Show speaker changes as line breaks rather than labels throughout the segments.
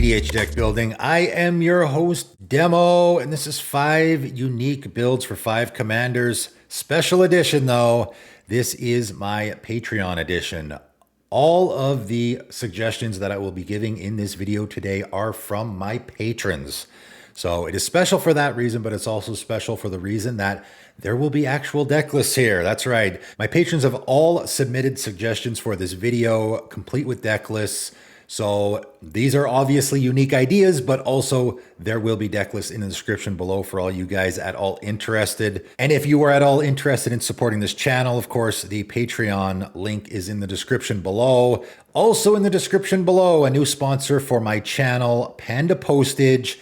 EDH deck building. I am your host, Demo, and this is 5 unique builds for 5 commanders. Special edition, though. This is my Patreon edition. All of the suggestions that I will be giving in this video today are from my patrons. So it is special for that reason, but it's also special for the reason that there will be actual deck lists here. That's right. My patrons have all submitted suggestions for this video, complete with deck lists. So these are obviously unique ideas, but also there will be deck lists in the description below for all you guys at all interested. And if you are at all interested in supporting this channel, of course, the Patreon link is in the description below. Also in the description below, a new sponsor for my channel, Panda Postage.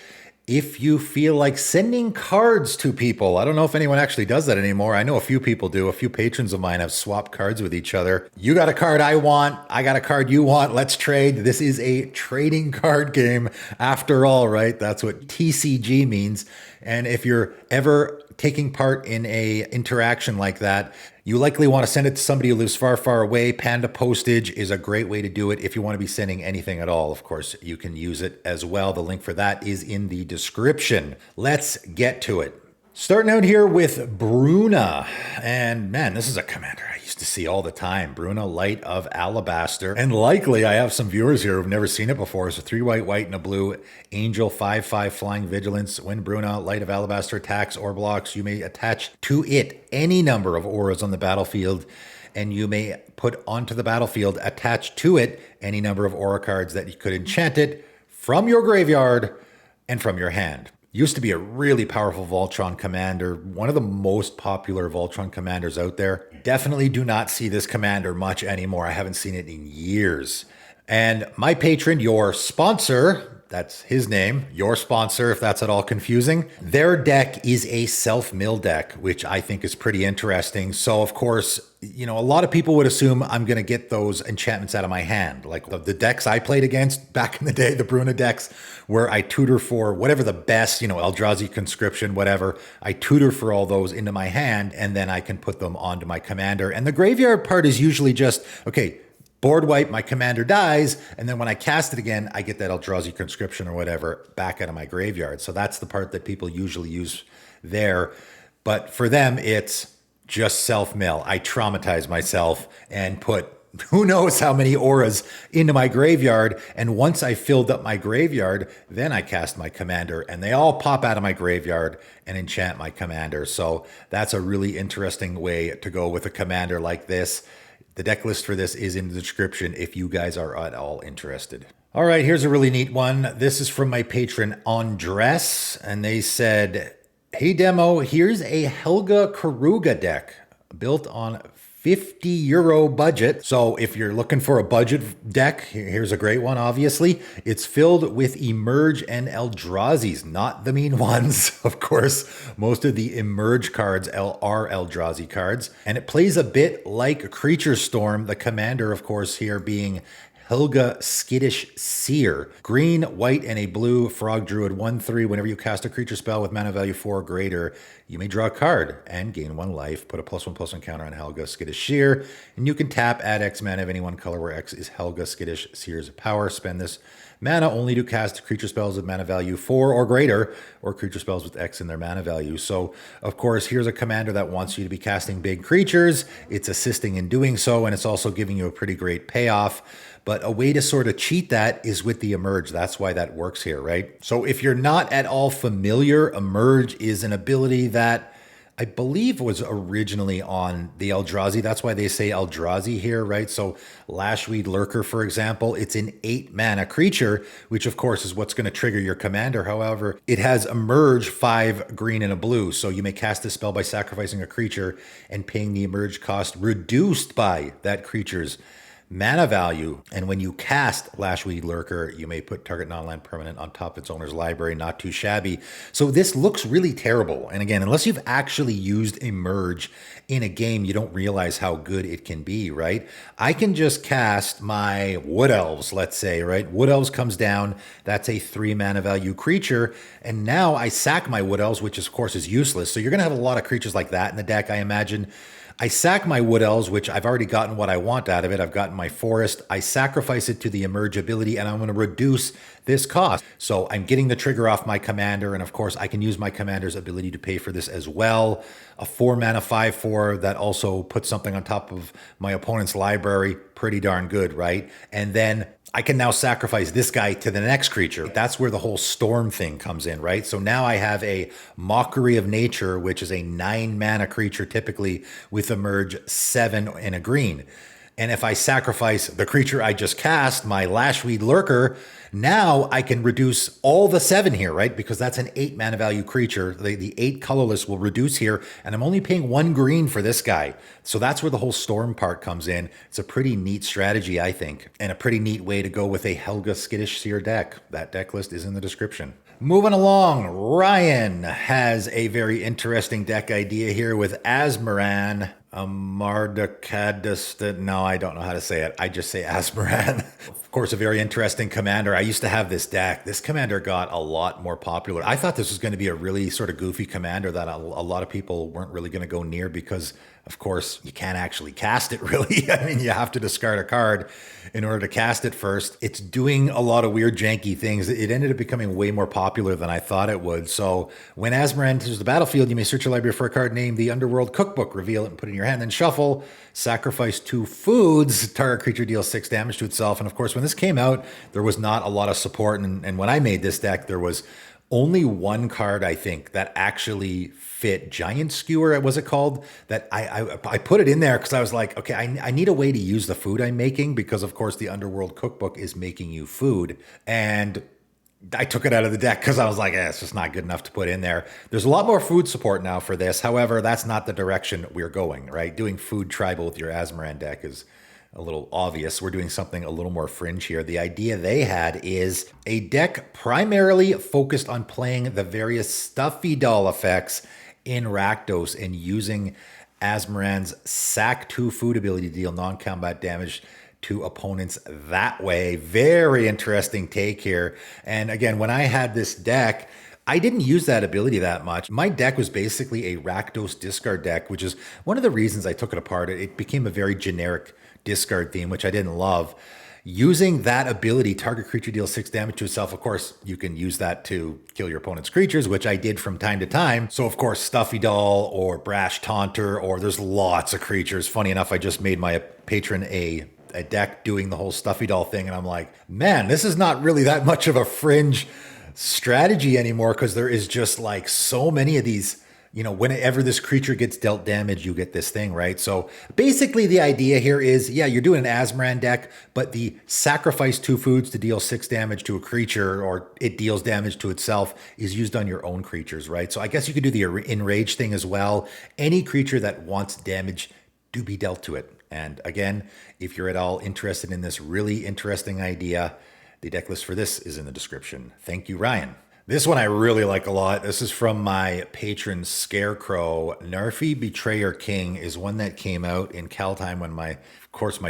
If you feel like sending cards to people, I don't know if anyone actually does that anymore. I know a few people do. A few patrons of mine have swapped cards with each other. You got a card I want. I got a card you want. Let's trade. This is a trading card game after all, right? That's what TCG means. And if you're ever taking part in a interaction like that, you likely want to send it to somebody who lives far, far away. Panda Postage is a great way to do it. If you want to be sending anything at all, of course, you can use it as well. The link for that is in the description. Let's get to it. Starting out here with Bruna. And man, this is a commander I used to see all the time. Bruna, Light of Alabaster. And likely I have some viewers here who've never seen it before. So 3 white, white, and a blue. Angel, 5/5 Flying Vigilance. When Bruna, Light of Alabaster attacks or blocks, you may attach to it any number of auras on the battlefield. And you may put onto the battlefield, attach to it any number of aura cards that you could enchant it from your graveyard and from your hand. Used to be a really powerful Voltron commander, one of the most popular Voltron commanders out there. Definitely do not see this commander much anymore. I haven't seen it in years. And my patron, your sponsor, that's his name, your sponsor, if that's at all confusing, their deck is a self-mill deck, which I think is pretty interesting. So of course, you know, a lot of people would assume I'm going to get those enchantments out of my hand. Like the decks I played against back in the day, the Bruna decks, where I tutor for whatever the best, you know, Eldrazi Conscription, whatever. I tutor for all those into my hand, and then I can put them onto my commander. And the graveyard part is usually just, okay, board wipe, my commander dies, and then when I cast it again, I get that Eldrazi Conscription or whatever back out of my graveyard. So that's the part that people usually use there. But for them, it's just self-mill. I traumatize myself and put who knows how many auras into my graveyard. And once I filled up my graveyard, then I cast my commander and they all pop out of my graveyard and enchant my commander. So that's a really interesting way to go with a commander like this. The deck list for this is in the description if you guys are at all interested. All right, here's a really neat one. This is from my patron Andres, and they said, hey Demo, here's a Helga Karuga deck built on €50 budget. So if you're looking for a budget deck, here's a great one, obviously. It's filled with Emerge and Eldrazi's, not the mean ones. Of course, most of the Emerge cards are Eldrazi cards. And it plays a bit like Creature Storm, the commander, of course, here being Helga Skittish Seer. Green, white, and a blue frog druid 1/3. Whenever you cast a creature spell with mana value 4 or greater, you may draw a card and gain 1 life. Put a +1/+1 counter on Helga Skittish Seer. And you can tap, add X mana of any one color where X is Helga Skittish Seer's power. Spend this mana only to cast creature spells with mana value 4 or greater, or creature spells with X in their mana value. So, of course, here's a commander that wants you to be casting big creatures. It's assisting in doing so, and it's also giving you a pretty great payoff. But a way to sort of cheat that is with the Emerge. That's why that works here, right? So if you're not at all familiar, Emerge is an ability that I believe was originally on the Eldrazi. That's why they say Eldrazi here, right? So Lashweed Lurker, for example, it's an 8 mana creature, which of course is what's going to trigger your commander. However, it has Emerge 5 green and a blue. So you may cast this spell by sacrificing a creature and paying the Emerge cost reduced by that creature's mana value. And when you cast Lashweed Lurker, you may put target non-land permanent on top of its owner's library. Not too shabby. So this looks really terrible. And again, unless you've actually used Emerge in a game, you don't realize how good it can be, right? I can just cast my Wood Elves, let's say, right? Wood Elves comes down. That's a 3 mana value creature. And now I sack my Wood Elves, which of course is useless. So you're going to have a lot of creatures like that in the deck, I imagine. I sack my Wood Elves, which I've already gotten what I want out of it. I've gotten my Forest. I sacrifice it to the Emerge ability, and I'm going to reduce this cost. So I'm getting the trigger off my commander, and of course I can use my commander's ability to pay for this as well. A 4 mana 5/4 that also puts something on top of my opponent's library. Pretty darn good, right? And then I can now sacrifice this guy to the next creature. That's where the whole storm thing comes in, right? So now I have a Mockery of Nature, which is a 9 mana creature, typically with a merge 7 and a green. And if I sacrifice the creature I just cast, my Lashweed Lurker, now I can reduce all the 7 here, right? Because that's an 8 mana value creature. The 8 colorless will reduce here, and I'm only paying 1 green for this guy. So that's where the whole storm part comes in. It's a pretty neat strategy, I think, and a pretty neat way to go with a Helga Skittish Seer deck. That deck list is in the description. Moving along, Ryan has a very interesting deck idea here with Asmoran. No, I don't know how to say it. I just say Asmoran. Of course, a very interesting commander. I used to have this deck. This commander got a lot more popular. I thought this was going to be a really sort of goofy commander that a lot of people weren't really going to go near because, of course, you can't actually cast it really. I mean, you have to discard a card in order to cast it first. It's doing a lot of weird, janky things. It ended up becoming way more popular than I thought it would. So when Asmoran enters the battlefield, you may search your library for a card named the Underworld Cookbook, reveal it and put it in your hand, then shuffle, sacrifice 2 foods, target creature deals 6 damage to itself. And of course, when this came out, there was not a lot of support. And when I made this deck, there was only one card, I think, that actually fit. Giant Skewer, was it called? That I put it in there because I was like, okay, I need a way to use the food I'm making because, of course, the Underworld Cookbook is making you food. And I took it out of the deck because I was like, it's just not good enough to put in there. There's a lot more food support now for this. However, that's not the direction we're going, right? Doing food tribal with your Asmoran deck is a little obvious. We're doing something a little more fringe here. The idea they had is a deck primarily focused on playing the various stuffy doll effects in Rakdos and using Asmoran's sack 2 food ability to deal non-combat damage to opponents that way. Very interesting take here. And again, when I had this deck, I didn't use that ability that much. My deck was basically a Rakdos discard deck, which is one of the reasons I took it apart. It became a very generic discard theme, which I didn't love. Using that ability, target creature deals 6 damage to itself. Of course, you can use that to kill your opponent's creatures, which I did from time to time. So of course, Stuffy Doll or Brash Taunter, or there's lots of creatures. Funny enough, I just made my patron a deck doing the whole Stuffy Doll thing. And I'm like, man, this is not really that much of a fringe strategy anymore because there is just like so many of these. You know, whenever this creature gets dealt damage, you get this thing, right? So basically the idea here is, yeah, you're doing an Asmoran deck, but the sacrifice 2 foods to deal 6 damage to a creature or it deals damage to itself is used on your own creatures, right? So I guess you could do the enrage thing as well. Any creature that wants damage do be dealt to it. And again, if you're at all interested in this really interesting idea, the deck list for this is in the description. Thank you, Ryan. This one I really like a lot. This is from my patron Scarecrow. Narfi Betrayer King is one that came out in Kaldheim when my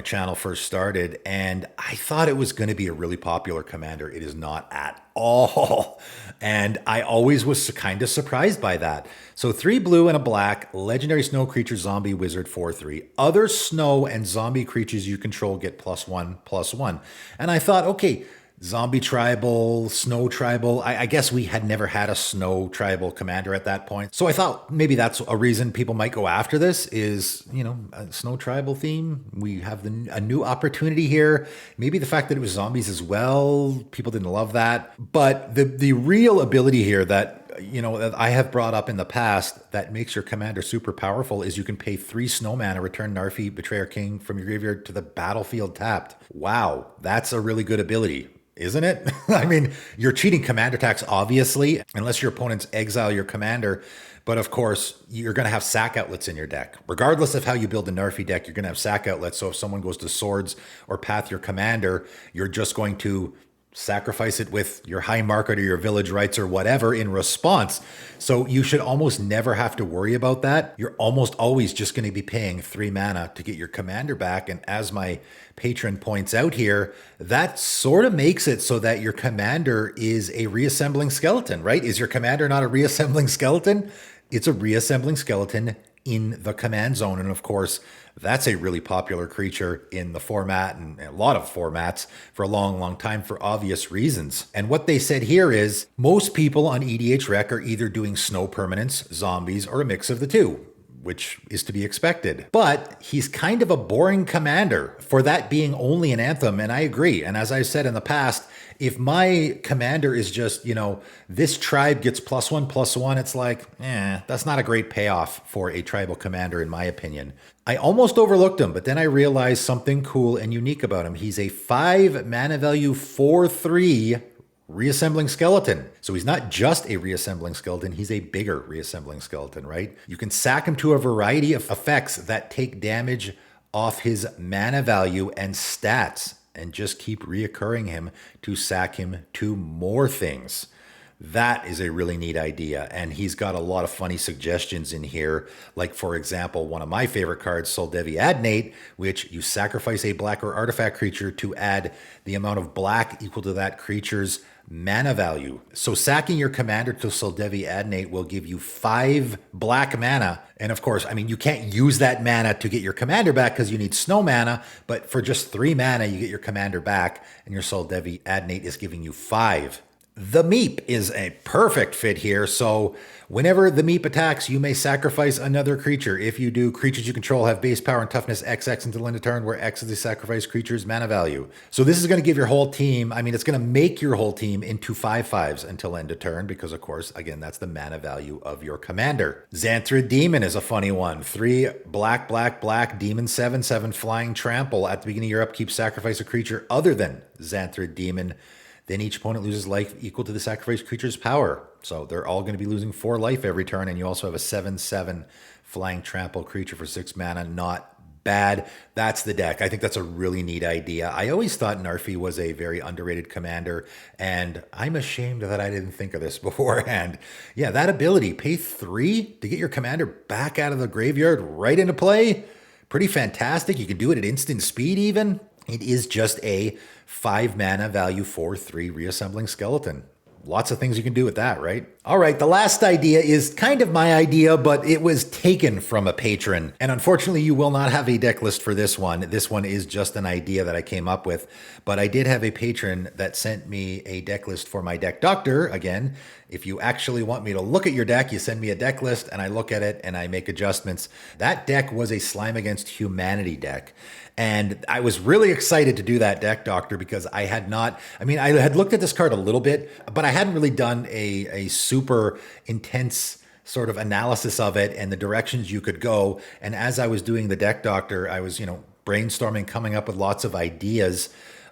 channel first started, and I thought it was going to be a really popular commander. It is not at all. And I always was kind of surprised by that. So 3 blue and a black, legendary snow creature, zombie, wizard, 4/3. Other snow and zombie creatures you control get +1/+1. And I thought, okay, zombie tribal, snow tribal. I guess we had never had a snow tribal commander at that point. So I thought maybe that's a reason people might go after this is, a snow tribal theme. We have a new opportunity here. Maybe the fact that it was zombies as well. People didn't love that. But the real ability here that I have brought up in the past that makes your commander super powerful is you can pay 3 snow mana, return Narfi Betrayer King from your graveyard to the battlefield tapped. Wow, that's a really good ability. Isn't it? I mean, you're cheating commander attacks, obviously, unless your opponents exile your commander. But of course, you're going to have sack outlets in your deck. Regardless of how you build a Narfi deck, you're going to have sack outlets. So if someone goes to swords or path your commander, you're just going to sacrifice it with your high market or your village rights or whatever in response. So you should almost never have to worry about that. You're almost always just going to be paying 3 mana to get your commander back. And as my patron points out here, that sort of makes it so that your commander is a reassembling skeleton, right? Is your commander not a reassembling skeleton? It's a reassembling skeleton in the command zone. And of course, that's a really popular creature in the format and a lot of formats for a long, long time for obvious reasons. And what they said here is most people on EDH Rec are either doing snow permanents, zombies, or a mix of the two, which is to be expected. But he's kind of a boring commander for that being only an Anthem, and I agree. And as I've said in the past, if my commander is just, this tribe gets +1/+1, it's like, that's not a great payoff for a tribal commander, in my opinion. I almost overlooked him, but then I realized something cool and unique about him. He's a 5 mana value 4/3 reassembling skeleton. So he's not just a reassembling skeleton, he's a bigger reassembling skeleton, right? You can sack him to a variety of effects that take damage off his mana value and stats, and just keep reoccurring him to sack him to more things. That is a really neat idea, and he's got a lot of funny suggestions in here. Like, for example, one of my favorite cards, Soldevi Adnate, which you sacrifice a black or artifact creature to add the amount of black equal to that creature's mana value. So sacking your commander to Soldevi Adnate will give you 5 black mana. And of course, you can't use that mana to get your commander back because you need snow mana, but for just 3 mana, you get your commander back, and your Soldevi Adnate is giving you 5. The Meep is a perfect fit here. So whenever the Meep attacks, you may sacrifice another creature. If you do, creatures you control have base power and toughness XX until end of turn, where X is the sacrifice creature's mana value. So this is going to give your whole team, it's going to make your whole team into 5/5s until end of turn, because of course, again, that's the mana value of your commander. Xanthrid Demon is a funny one. 3 black, demon 7/7 flying trample. At the beginning of your upkeep, sacrifice a creature other than Xanthrid Demon. Then each opponent loses life equal to the sacrificed creature's power. So they're all going to be losing 4 life every turn. And you also have a 7/7 flying trample creature for 6 mana. Not bad. That's the deck. I think that's a really neat idea. I always thought Narfi was a very underrated commander, and I'm ashamed that I didn't think of this beforehand. Yeah, that ability, pay 3 to get your commander back out of the graveyard right into play. Pretty fantastic. You can do it at instant speed even. It is just a 5 mana value 4/3 reassembling skeleton. Lots of things you can do with that, right? All right, the last idea is kind of my idea, but it was taken from a patron. And unfortunately, you will not have a deck list for this one. This one is just an idea that I came up with. But I did have a patron that sent me a deck list for my deck doctor. Again, if you actually want me to look at your deck, you send me a deck list and I look at it and I make adjustments. That deck was a Slime Against Humanity deck. And I was really excited to do that deck, Doctor, because I had not, I had looked at this card a little bit, but I hadn't really done a super intense sort of analysis of it and the directions you could go. And as I was doing the deck, Doctor, I was, brainstorming, coming up with lots of ideas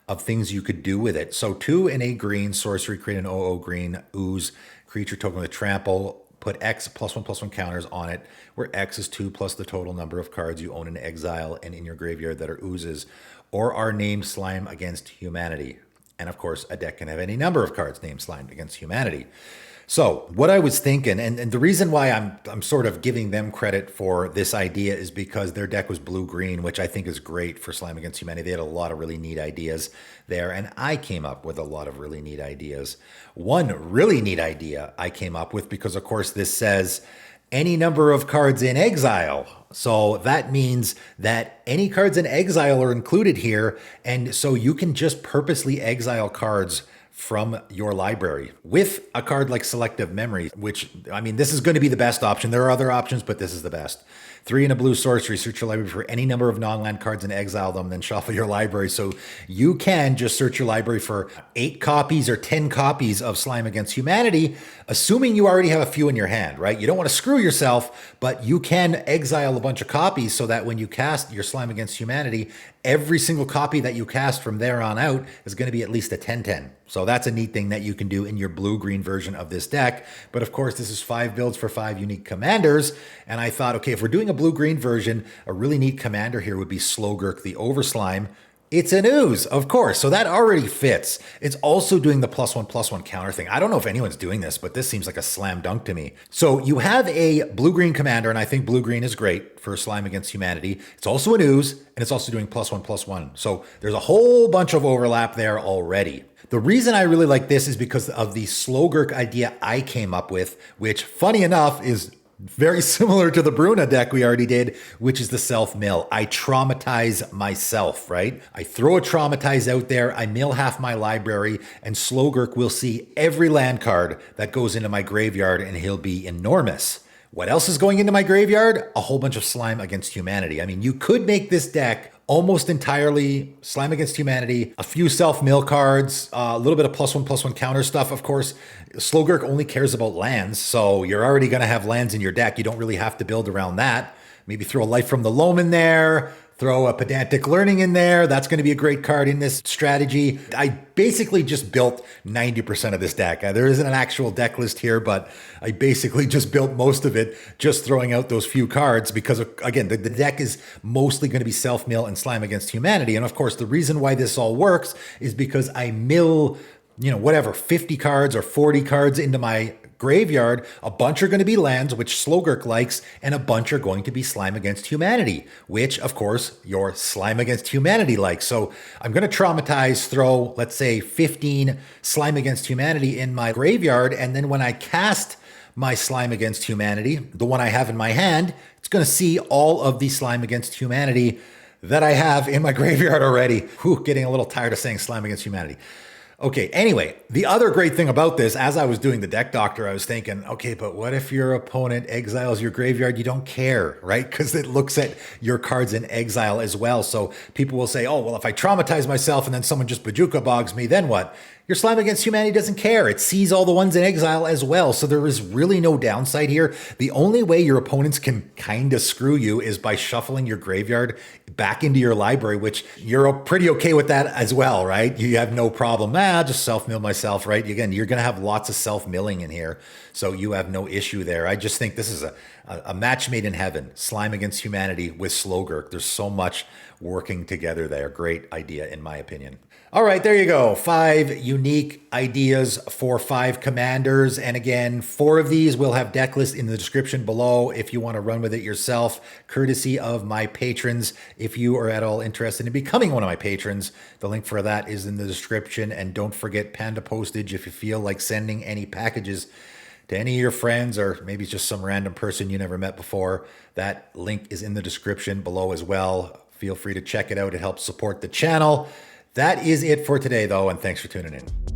of things you could do with it. So 2 and a green sorcery, create an 0/0 green ooze creature token with trample. Put X +1/+1 counters on it, where X is 2 plus the total number of cards you own in exile and in your graveyard that are oozes, or are named Slime Against Humanity. And of course, a deck can have any number of cards named Slime Against Humanity. So what I was thinking, and the reason why I'm sort of giving them credit for this idea is because their deck was blue-green, which I think is great for Slime Against Humanity. They had a lot of really neat ideas there, and I came up with a lot of really neat ideas. One really neat idea I came up with, because of course this says any number of cards in exile. So that means that any cards in exile are included here, and so you can just purposely exile cards from your library with a card like Selective Memory, which, this is going to be the best option. There are other options, but this is the best. 3 and a blue sorcery, search your library for any number of non-land cards and exile them, then shuffle your library. So you can just search your library for 8 copies or 10 copies of Slime Against Humanity, assuming you already have a few in your hand, right? You don't want to screw yourself, but you can exile a bunch of copies so that when you cast your Slime Against Humanity, every single copy that you cast from there on out is going to be at least a 10/10. So that's a neat thing that you can do in your blue-green version of this deck. But of course, this is 5 builds for 5 unique commanders. And I thought, okay, if we're doing a blue-green version, a really neat commander here would be Slogurk the Overslime. It's an ooze, of course, so that already fits. It's also doing the +1/+1 counter thing. I don't know if anyone's doing this, but this seems like a slam dunk to me. So you have a blue-green commander, and I think blue-green is great for Slime Against Humanity. It's also an ooze, and it's also doing +1/+1. So there's a whole bunch of overlap there already. The reason I really like this is because of the Slogurk idea I came up with, which, funny enough, is Very similar to the Bruna deck we already did, which is the self-mill. I traumatize myself, right? I throw a traumatize out there, I mill half my library, and Slogurk will see every land card that goes into my graveyard, and he'll be enormous. What else is going into my graveyard? A whole bunch of Slime Against Humanity. I mean, you could make this deck almost entirely Slime Against Humanity, a few self-mill cards, a little bit of +1/+1 counter stuff. Of course, Slogurk only cares about lands, so you're already going to have lands in your deck. You don't really have to build around that. Maybe throw a Life from the Loam in there, throw a Pedantic Learning in there. That's going to be a great card in this strategy. I basically just built 90% of this deck. There isn't an actual deck list here, but I basically just built most of it just throwing out those few cards because, again, the deck is mostly going to be self-mill and Slime Against Humanity. And of course, the reason why this all works is because I mill, 50 cards or 40 cards into my graveyard. A bunch are going to be lands, which Slogurk likes, and a bunch are going to be Slime Against Humanity, which, of course, your Slime Against Humanity likes. So I'm going to traumatize, throw, let's say, 15 Slime Against Humanity in my graveyard, and then when I cast my Slime Against Humanity, the one I have in my hand, it's going to see all of the Slime Against Humanity that I have in my graveyard already. Whew, getting a little tired of saying Slime Against Humanity. Okay, anyway, the other great thing about this, as I was doing the deck doctor, I was thinking, okay, but what if your opponent exiles your graveyard? You don't care, right? Because it looks at your cards in exile as well. So people will say, oh, well, if I traumatize myself and then someone just Bajuka bogs me, then what? Your Slime Against Humanity doesn't care. It sees all the ones in exile as well. So there is really no downside here. The only way your opponents can kind of screw you is by shuffling your graveyard back into your library, which you're pretty okay with that as well, right? You have no problem. I'll just self-mill myself, right? Again, you're going to have lots of self-milling in here. So you have no issue there. I just think this is a match made in heaven. Slime Against Humanity with Slogurk. There's so much working together there. Great idea, in my opinion. All right, there you go. 5 unique ideas for 5 commanders. And again, 4 of these will have deck lists in the description below if you want to run with it yourself, courtesy of my patrons. If you are at all interested in becoming one of my patrons, the link for that is in the description. And don't forget Panda postage if you feel like sending any packages to any of your friends, or maybe it's just some random person you never met before. That link is in the description below as well. Feel free to check it out. It helps support the channel. That is it for today, though, and thanks for tuning in.